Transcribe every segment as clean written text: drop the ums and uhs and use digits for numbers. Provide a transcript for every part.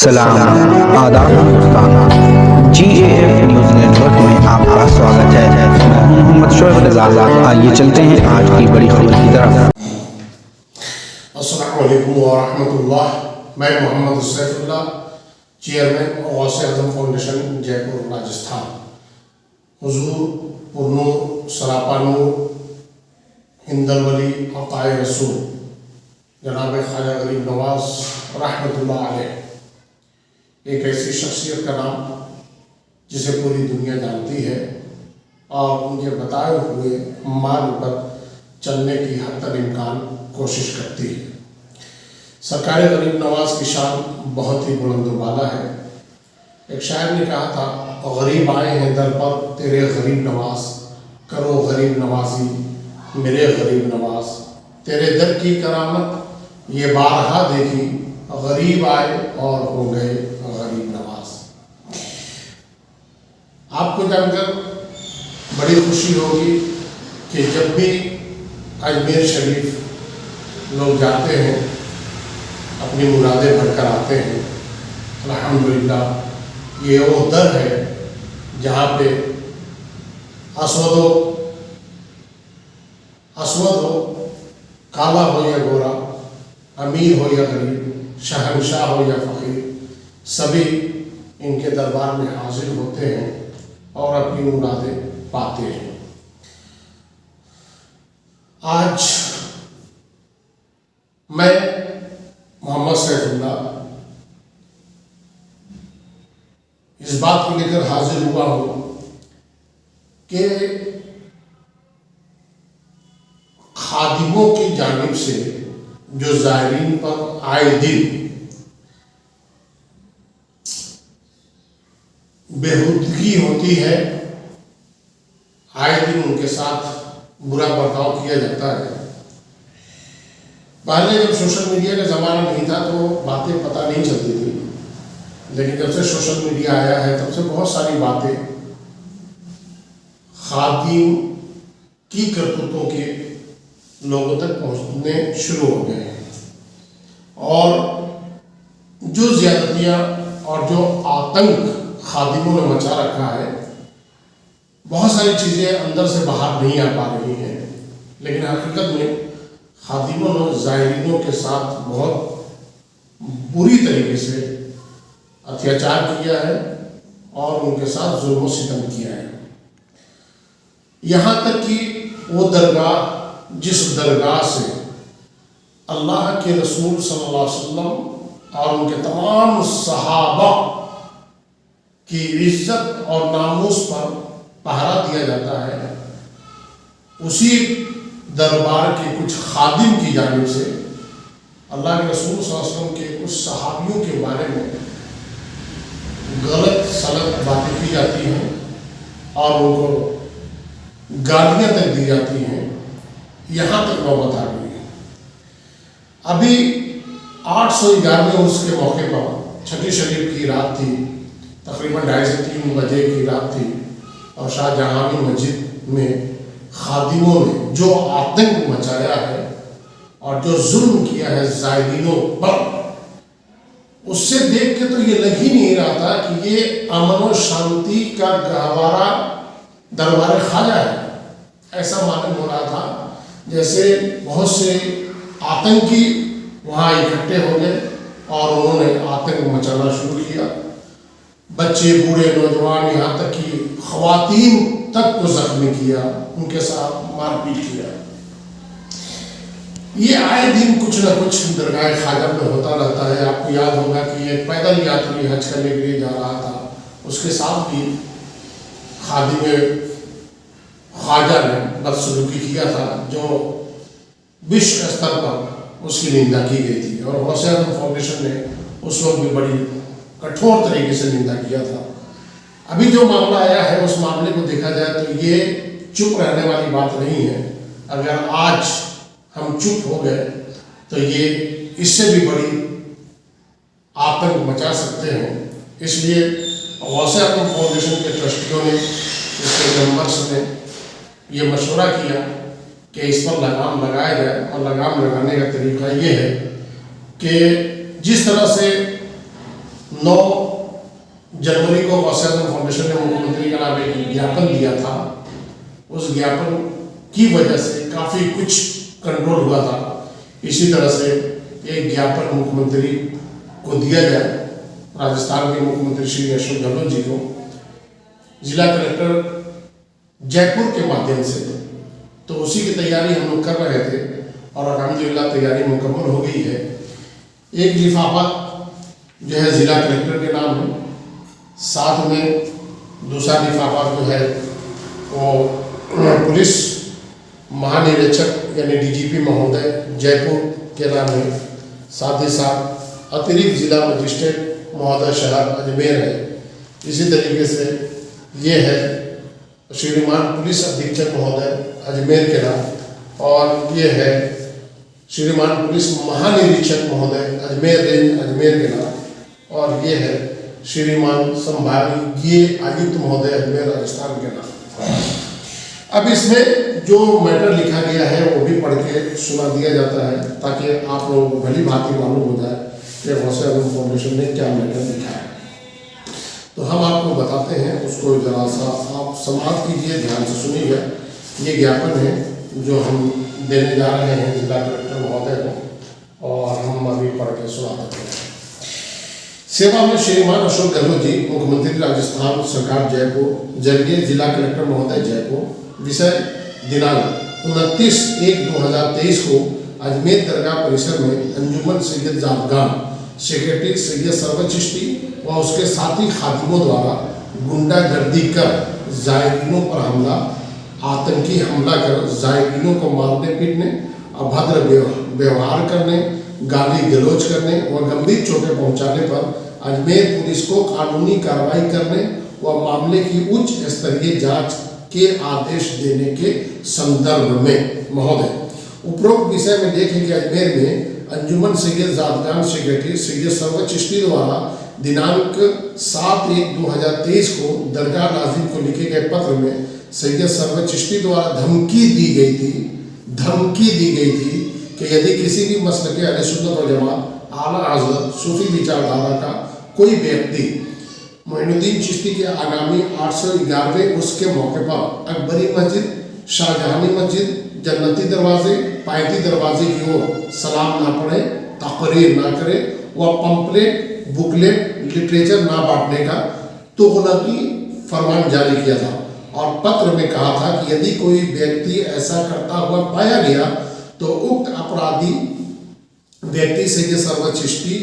सलाम आदाब Hindustan GAF news network में आपका स्वागत है। मैं हूं मोहम्मद शोएब रज़ा। आइए चलते हैं आज की बड़ी खबर की तरफ। अस्सलामु अलैकुम व रहमतुल्लाह। मैं मोहम्मद सैफुल्लाह, चेयरमैन गौसे आज़म फाउंडेशन, जयपुर, राजस्थान। हुजूर पुरनूर सरापानूर हिंदल वली अताए रसूल जनाब ख्वाजा गरीब नवाज रहमतुल्लाह अलैह एक ऐसी शख्सियत का नाम जिसे पूरी दुनिया जानती है और उनके बताए हुए मार्ग पर चलने की हद तक इम्कान कोशिश करती है। सरकार गरीब नवाज की शान बहुत ही बुलंदबाला है। एक शायर ने कहा था, गरीब आए हैं दर पर तेरे गरीब नवाज, करो गरीब नवाजी मेरे गरीब नवाज। तेरे दर की करामत ये बारहा देखी, गरीब आए और हो गए गरीब नवाज। आपको जानकर बड़ी खुशी होगी कि जब भी अजमेर शरीफ लोग जाते हैं, अपनी मुरादें भरकर आते हैं, अल्हम्दुलिल्लाह ये वो दर है जहाँ पे असवद हो, काला हो या गोरा, अमीर हो या गरीब, शहंशाह हो या फ़कीर, सभी इनके दरबार में हाजिर होते हैं और अपनी मुरादें पाते हैं। आज मैं मोहम्मद सैफुल्लाह इस बात को लेकर हाजिर हुआ हूँ कि खादिमों की जानिब से जो ज़ायरीन पर आए दिन बेहूदगी होती है, आए दिन उनके साथ बुरा बर्ताव किया जाता है। पहले जब सोशल मीडिया का ज़माना नहीं था तो बातें पता नहीं चलती थी, लेकिन जब से सोशल मीडिया आया है तब से बहुत सारी बातें खादिम की करतूतों के लोगों तक पहुंचने शुरू हो गए हैं और जो ज़्यादतियाँ और जो आतंक खादिमों ने मचा रखा है, बहुत सारी चीज़ें अंदर से बाहर नहीं आ पा रही हैं, लेकिन हकीकत में खादिमों ने ज़ायरीनों के साथ बहुत बुरी तरीके से अत्याचार किया है और उनके साथ जुल्म सितम किया है। यहाँ तक कि वो दरगाह, जिस दरगाह से अल्लाह के रसूल सल्लल्लाहु अलैहि वसल्लम और उनके तमाम सहाबा की इज्जत और नामूस पर पहरा दिया जाता है, उसी दरबार के कुछ खादिम की जानिब से अल्लाह के रसूल सल्लल्लाहु अलैहि वसल्लम के कुछ सहाबियों के बारे में गलत सलत बातें की जाती हैं और उनको गालियाँ तक दी जाती हैं। यहाँ तक नौबत आ गई है। अभी 811वें उर्स के मौके पर छठी शरीफ की रात थी, तकरीबन 2:30 से 3 बजे की रात थी और शाहजहाँ की मस्जिद में खादिमों ने जो आतंक मचाया है और जो जुल्म किया है ज़ायरीनों पर, उससे देख के तो ये लग ही नहीं रहा था कि ये अमन और शांति का गहवारा दरबार ख्वाजा है। ऐसा मालूम हो रहा था जैसे बहुत से आतंकी वहाँ इकट्ठे हो गए और उन्होंने आतंक मचाना शुरू किया। बच्चे, बूढ़े, नौजवान, यहाँ तक कि ख़वातीन तक को जख्मी किया, उनके साथ मारपीट किया। ये आए दिन कुछ न कुछ दरगाह ख्वाजा में होता रहता है। आपको याद होगा कि एक पैदल यात्री हज करने के लिए जा रहा था, उसके साथ भी खादिम ख्वाजा ने बदसलूकी किया था, जो विश्व स्तर पर उसकी निंदा की गई थी और गौसे आज़म फाउंडेशन ने उस वक्त भी बड़ी कठोर तरीके से निंदा किया था। अभी जो मामला आया है उस मामले को देखा जाए तो ये चुप रहने वाली बात नहीं है। अगर आज हम चुप हो गए तो ये इससे भी बड़ी आतंक मचा सकते हैं। इसलिए गौसे आज़म फाउंडेशन के ट्रस्टियों ने, इसके मेंबर्स ने ये मशवरा किया कि इस पर लगाम लगाया जाए और लगाम लगाने का तरीका ये है कि जिस तरह से 9 जनवरी को गौसे आजम फाउंडेशन ने मुख्यमंत्री का नाम एक ज्ञापन दिया था। उस ज्ञापन की वजह से काफ़ी कुछ कंट्रोल हुआ था। इसी तरह से एक ज्ञापन मुख्यमंत्री को दिया गया, राजस्थान के मुख्यमंत्री श्री अशोक गहलोत जी को, जिला कलेक्टर जयपुर के माध्यम से। तो उसी की तैयारी हम लोग कर रहे थे और अल्हम्दुलिल्लाह तैयारी मुकम्मल हो गई है। एक लिफाफा जो है जिला कलेक्टर के नाम है, साथ में दूसरा लिफाफा जो है वो पुलिस महानिरीक्षक यानी डीजीपी महोदय जयपुर के नाम है, साथ ही साथ अतिरिक्त जिला मजिस्ट्रेट महोदय शहर अजमेर है। इसी तरीके से ये है श्रीमान पुलिस अधीक्षक महोदय अजमेर के नाम, और ये है श्रीमान पुलिस महानिरीक्षक महोदय अजमेर रेंज अजमेर के नाम, और ये है श्रीमान संभागीय आयुक्त महोदय अजमेर राजस्थान के नाम। अब इसमें जो मैटर लिखा गया है वो भी पढ़ के सुना दिया जाता है ताकि आप लोगों को भली भांति मालूम हो जाए कि गौसे आजम फाउंडेशन ने क्या मैटर लिखा है। तो हम आपको बताते हैं, उसको जरा सा आप समाप्त कीजिए, ध्यान से सुनिएगा। ये ज्ञापन है जो हम देने जा रहे हैं जिला कलेक्टर महोदय को, और हम अभी पढ़ के सुना देते हैं। सेवा में श्रीमान अशोक गहलोत जी, मुख्यमंत्री राजस्थान सरकार जयपुर, जगह जिला कलेक्टर महोदय जयपुर। विषय दिनांक 29/1/2023 को अजमेर दरगाह परिसर में अंजुमन सैयद जादगान सेक्रेटरी सैयद सरवर चिश्ती व उसके साथी खादिमों द्वारा गुंडागर्दी कर जायरीनों पर हमला, आतंकी हमला कर जायरीनों को मारने पीटने, अभद्र व्यवहार करने, गाली गलौज करने व गंभीर चोटें पहुंचाने पर अजमेर पुलिस को कानूनी कार्रवाई करने व मामले की उच्च स्तरीय जांच के आदेश देने के संदर्भ में महोदय, उपरोक्त विषय में देखें कि अजमेर में अंजुमन सैयद जादगान सेक्रेटरी सैयद सरवर चिश्ती द्वारा दिनांक 7/1/2023 को दरगाह नाज़िम को लिखे गए पत्र में सैयद सरवर चिश्ती द्वारा धमकी दी गई थी कि यदि किसी भी मसलक अहले सुन्नत व जमात आला हज़रत सूफी विचारधारा का कोई व्यक्ति मोइनुद्दीन चिश्ती के आगामी 811वें उसके मौके पर अकबरी मस्जिद, शाहजहानी मस्जिद, जन्नती दरवाजे, पायती दरवाजे की ओर सलाम ना पढ़े, तकरीर ना करे व पंपलेट, बुकलेट, लिटरेचर ना बांटने का तुगलकी फरमान जारी किया था। और पत्र में कहा था कि यदि कोई व्यक्ति ऐसा करता हुआ पाया गया तो उक्त अपराधी व्यक्ति सैयद सरवर चिश्ती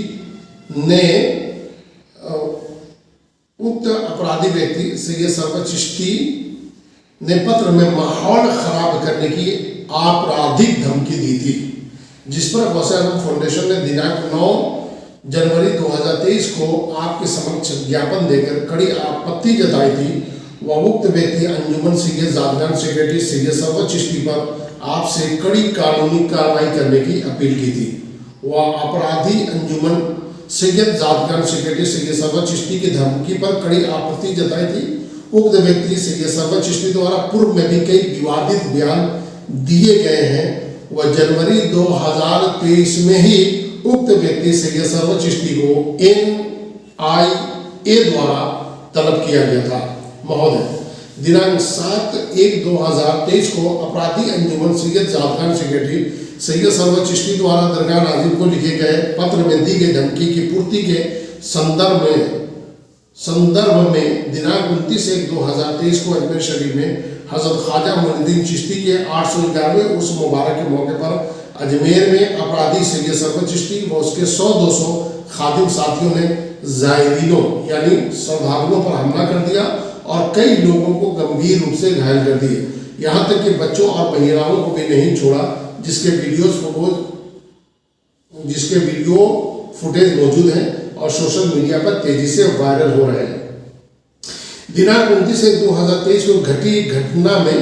ने पत्र में माहौल खराब करने की आपराधिक धमकी दी थी, जिस पर गौसे आजम फाउंडेशन ने दिनांक 9 जनवरी 2023 को आपके समक्ष ज्ञापन देकर कड़ी आपत्ति जताई थी व उक्त व्यक्ति अंजुमन सैयद जादगान सेक्रेटरी सैयद सरवर चिश्ती पर आपसे कड़ी कानूनी कार्रवाई करने की अपील की थी। वह अपराधी अंजुमन सैयद जादगान सेक्रेटरी सैयद सरवर चिश्ती की धमकी पर कड़ी आपत्ति जताई थी। उक्त व्यक्ति सैयद सरवर चिश्ती द्वारा पूर्व में भी कई विवादित बयान दिए गए हैं व जनवरी 2023 में ही उक्त व्यक्ति सैयद सरवर चिश्ती को NIA द्वारा तलब किया गया था। महोदय, दिनांक 7/1/2023 को अपराधी अंजुमन सैयद जादगान सेक्रेटरी सैयद सरवर चिश्ती द्वारा दरगाह नाज़िम को लिखे गए पत्र में दी गई धमकी की पूर्ति के संदर्भ में दिनांक 29/1/2023 को अजमेर शरीफ में हज़रत ख्वाजा मोइनुद्दीन चिश्ती के 811वें उर्स मुबारक के मौके पर अजमेर में अपराधी सैयद सरवर चिश्ती व उसके 100-200 खादिम साथियों ने जायरीनों यानी श्रद्धालुओं पर हमला कर दिया और कई लोगों को गंभीर रूप से घायल कर दिए। यहाँ तक कि बच्चों और महिलाओं को भी नहीं छोड़ा, जिसके वीडियो फुटेज मौजूद हैं और सोशल मीडिया पर तेजी से वायरल हो रहे हैं। दिनांक 29/1/2023 को घटी घटना में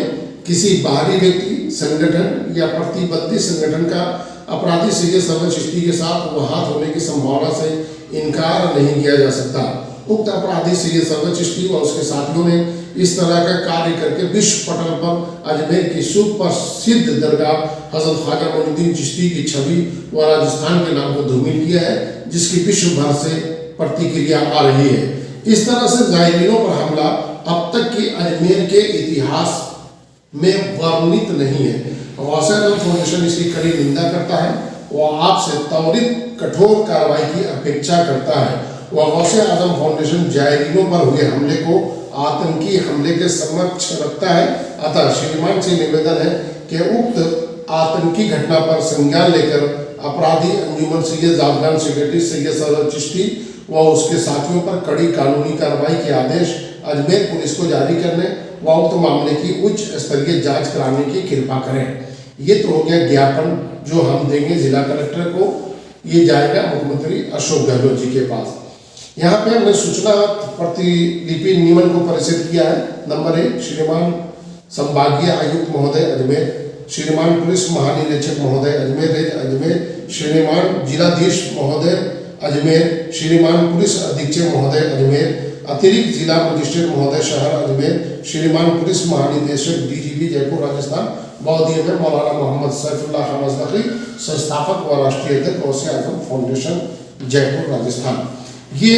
किसी बाहरी व्यक्ति, संगठन या प्रतिबंधित संगठन का अपराधी सैयद सरवर चिश्ती के साथ हाथ होने की संभावना से इनकार नहीं किया जा सकता। उक्त अपराधी सैयद सरवर चिश्ती व उसके साथियों ने इस तरह का कार्य करके विश्व पटल पर अजमेर की सुप्रसिद्ध दरगाह हज़रत ख्वाजा मोइनुद्दीन चिश्ती की छवि व राजस्थान के नाम को धूमिल किया है, जिसकी विश्व भर से प्रतिक्रिया आ रही है। इस तरह से ज़ायरीनों पर हमला अब तक के अजमेर के इतिहास में वर्णित नहीं है। गौसे आज़म फाउंडेशन इसकी कड़ी निंदा करता है। वह आपसे त्वरित कठोर कार्रवाई की अपेक्षा करता है। वह गौसे आज़म फाउंडेशन ज़ायरीनों पर हुए हमले को आतंकी हमले के समक्ष रखता है। अतः श्रीमान से निवेदन है कि उक्त आतंकी घटना पर संज्ञान लेकर अपराधी अंजुमन सैयद जादगान सेक्रेटरी सैयद सरवर चिश्ती व उसके साथियों पर कड़ी कानूनी कार्रवाई के आदेश अजमेर पुलिस को जारी करने व उक्त मामले की उच्च स्तरीय जांच कराने की कृपा करें। ये तो हो गया ज्ञापन जो हम देंगे जिला कलेक्टर को। ये जाएगा मुख्यमंत्री अशोक गहलोत जी के पास। यहाँ पे हमने सूचना प्रतिलिपि नियमन को परिचित किया है। नंबर 1 श्रीमान संभागीय आयुक्त महोदय अजमेर, श्रीमान पुलिस महानिरीक्षक महोदय अजमेर रेंज अजमेर, श्रीमान जिलाधीश महोदय अजमेर, श्रीमान पुलिस अधीक्षक महोदय अजमेर, अतिरिक्त जिला मजिस्ट्रेट महोदय शहर अजमेर, श्रीमान पुलिस महानिदेशक डीजीपी जयपुर राजस्थान, बौद्धिक में मौलाना मोहम्मद सैफुल्लाह खान अजलकी, संस्थापक व राष्ट्रीय अध्यक्ष गौसे आज़म फाउंडेशन जयपुर राजस्थान। ये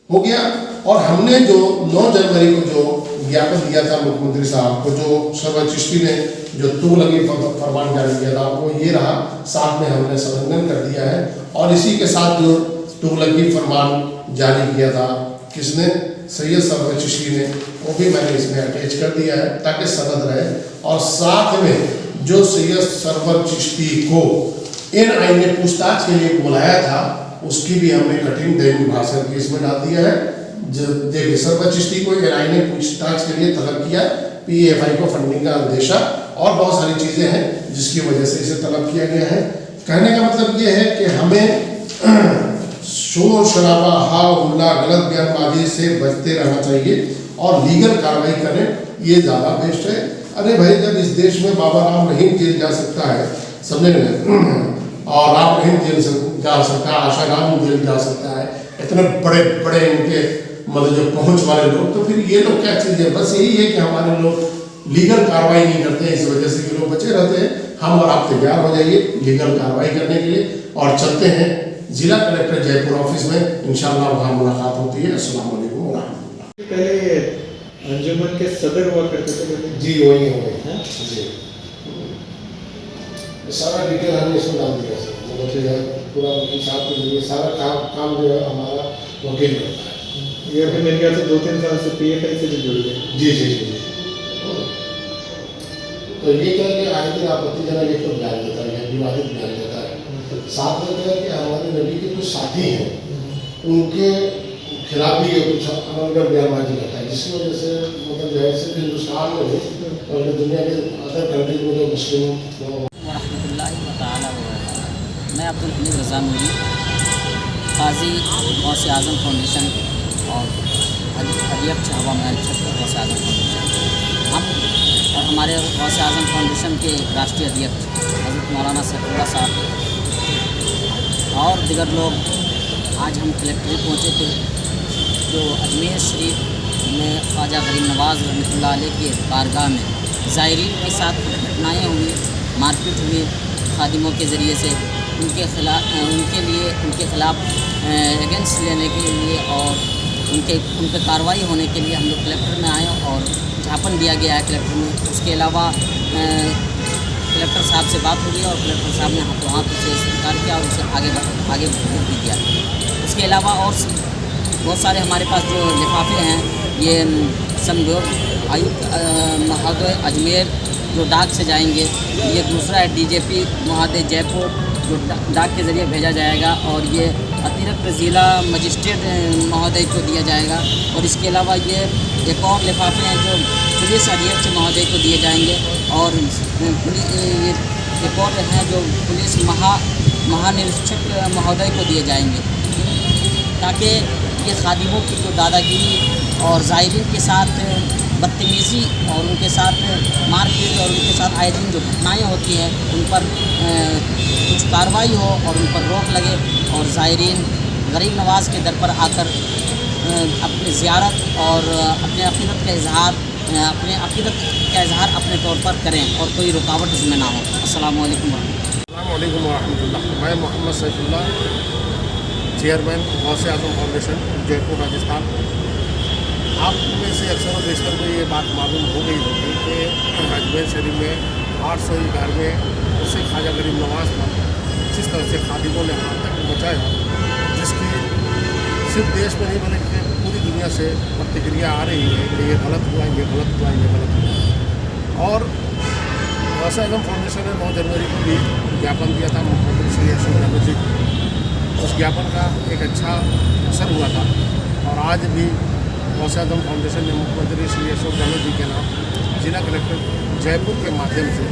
हो गया। और हमने जो 9 जनवरी को जो ज्ञापन दिया था मुख्यमंत्री साहब को, जो सरवर चिश्ती ने जो तुगलकी फरमान जारी किया था, वो ये रहा। साथ में हमने संलग्न कर दिया है। और इसी के साथ जो तुगलकी फरमान जारी किया था किसने, सैयद सरवर चिश्ती ने, वो भी मैंने इसमें अटैच कर दिया है ताकि सनद रहे। और साथ में जो सैयद सरवर चिश्ती को NIA ने पूछताछ के लिए बुलाया था, उसकी भी हमने कठिन दैनिक भाषण की इसमें डाल दिया है। देखिए, सरवर चिश्ती को NIA ने पूछताछ के लिए तलब किया, PFI को फंडिंग का अंदेशा और बहुत सारी चीज़ें हैं जिसकी वजह से इसे तलब किया गया है। कहने का मतलब ये है कि हमें शोर शराबा हा हुल्ला गलत बयानबाजी से बचते रहना चाहिए और लीगल कार्रवाई करें, ये ज़्यादा बेस्ट है। अरे भाई, जब इस देश में बाबा राम रहीम जेल जा सकता है, समझे ना, और राम रहीम जेल जा सकता है, आशा राम जेल जा सकता है, इतने बड़े बड़े इनके मतलब जो पहुँच वाले लोग, तो फिर ये लोग क्या चीज़ है। बस यही है कि हमारे लोग लीगल कार्रवाई नहीं करते हैं, इस वजह से ये लोग बचे रहते हैं। हम और आप तैयार हो जाइए लीगल कार्रवाई करने के लिए और चलते हैं जिला कलेक्टर जयपुर ऑफिस में। इंशाल्लाह वहाँ मुलाकात होती है। अस्सलाम वालेकुम व रहमतुल्लाह। पहले अंजुमन के सदर हुआ करते थे जी, वही हो गए जी। सारा डिटेल हमने इसमें डाल दिया सर, मतलब पूरा वकील साहब के जरिए सारा काम जो है हमारा वकील करता है। ये अभी मेरे ख्याल से 2-3 साल से PFI से भी जुड़ गए। जी जी जी। तो ये क्या कि आए दिन आपत्तिजनक एक तो बयान देता है, विवादित बयान देता है। साथ में क्या है कि हमारे नबी के कुछ साथी हैं, उनके खिलाफ भी ये कुछ अनर्गल बयानबाजी करता है, जिसकी वजह से मतलब जो है सिर्फ हिंदुस्तान में नहीं और दुनिया के अदर कंट्रीज में जो मुस्लिम मैं अब्दुल हमीद रज़ा नूरी, काजी गौसे आज़म फाउंडेशन और अध्यक्ष हवा महल छत्र गौसे आज़म फाउंडेशन। हम और हमारे गौसे आज़म फाउंडेशन के राष्ट्रीय अध्यक्ष हज़रत मौलाना सैफुल्लाह साहब और दिगर लोग आज हम कलेक्ट्रेट पहुँचे थे। जो अजमेर शरीफ में ख्वाजा गरीब नवाज़ रहमतुल्लाह अलैह के बारगाह में ज़ायरीन के साथ घटनाएँ हुई, मारपीट हुई खादिमों के ज़रिए से, उनके ख़िलाफ़ अगेंस्ट लेने के लिए और उन पर कार्रवाई होने के लिए हम लोग कलेक्टर में आए और ज्ञापन दिया गया है कलेक्टर में। उसके अलावा कलेक्टर साहब से बात हुई और कलेक्टर साहब ने हाथों हाथ उसे स्वीकार किया और उसे आगे भेज भी दिया। उसके अलावा और बहुत सारे हमारे पास जो लिफाफे हैं, ये संघ आयुक्त महोदय अजमेर जो डाक से जाएंगे, ये दूसरा है DGP महोदय जयपुर जो डाक के ज़रिए भेजा जाएगा और ये अतिरिक्त ज़िला मजिस्ट्रेट महोदय को दिया जाएगा। और इसके अलावा ये एक और लिफाफे हैं जो पुलिस अधीक्षक महोदय को दिए जाएंगे और ये एक और हैं जो पुलिस महानिरीक्षक महोदय को दिए जाएंगे, ताकि ये खादिमों की जो दादागिरी और ज़ायरीन के साथ बदतमीज़ी और उनके साथ मारपीट और उनके साथ आए दिन जो घटनाएँ होती हैं उन पर कुछ कार्रवाई हो और उन पर रोक लगे और ज़ायरीन गरीब नवाज़ के दर पर आकर अपनी ज़ियारत और अपने अक़ीदत का इज़हार अपने तौर पर करें और कोई रुकावट इसमें ना हो। अस्सलामु अलैकुम वरहमतुल्लाह। मैं मोहम्मद सैफुल्लाह चेयरमैन गौसे आजम फाउंडेशन, जयपुर, राजस्थान। आप में से अक्सर बेशतर को ये बात मालूम हो गई होगी कि अजमेर शरीफ में 800 घर में उससे ख्वाजा गरीब नवाज था, जिस तरह से खादिमों ने हाथ तक बचाया, जिसकी सिर्फ देश में नहीं बल्कि पूरी दुनिया से प्रतिक्रिया आ रही है कि ये गलत हुआ, ये गलत हुआ, ये गलत हुआ। और गौसे आजम फाउंडेशन ने 9 जनवरी को भी ज्ञापन दिया था मुख्यमंत्री श्री अशोक गहलोत जी को। उस ज्ञापन का एक अच्छा असर हुआ था और आज भी गौसे आजम फाउंडेशन ने मुख्यमंत्री श्री अशोक गहलोत जी के नाम जिला कलेक्टर जयपुर के माध्यम से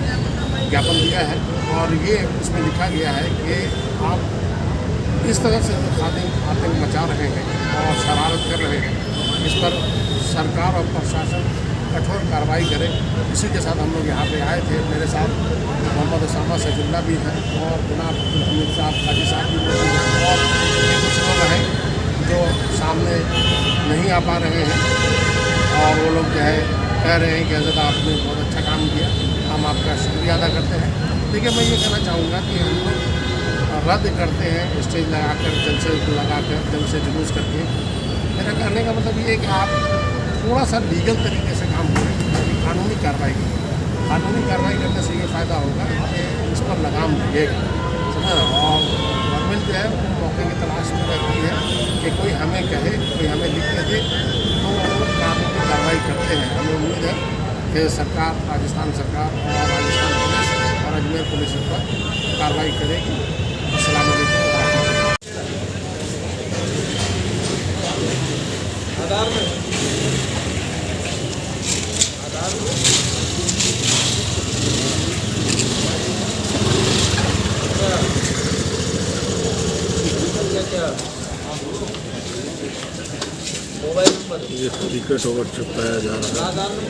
ज्ञापन दिया है। और ये इसमें लिखा गया है कि आप इस तरह से जो खादिम आतंक मचा रहे हैं और शरारत कर रहे हैं, इस पर सरकार और प्रशासन कठोर कार्रवाई करे। इसी के साथ हम लोग यहाँ पे आए थे। मेरे साथ मोहम्मद उसामा सैफुल्लाह भी हैं और जनाब हमीद साहब, काजी साहब भी मौजूद हैं और कुछ लोग हैं जो सामने नहीं आ पा रहे हैं और वो लोग जो है कह रहे हैं कि हज़रत आपने बहुत अच्छा काम किया, हम आपका शुक्रिया अदा करते हैं। लेकिन मैं ये कहना चाहूँगा कि हम लोग रद्द करते हैं स्टेज लगाकर, जलसे लगाकर, जलसे जुलूस करके। मेरा कहने का मतलब ये है कि आप थोड़ा सा लीगल तरीके से काम करें, कानूनी कार्रवाई करें। कानूनी कार्रवाई करने से ये फ़ायदा होगा कि इस पर लगाम लगेगा, समझा ना। और गवर्नमेंट जो है वो मौके की तलाश में रहती है कि कोई हमें कहे, कोई हमें लिख के दे, तो वो लोग कानूनी कार्रवाई करते हैं। हमें उम्मीद है कि सरकार, राजस्थान सरकार और राजस्थान पुलिस और अजमेर पुलिस पर कार्रवाई करेगी। अस्सलाम वालेकुम। ये टिकट ओवर छपाया जा रहा है।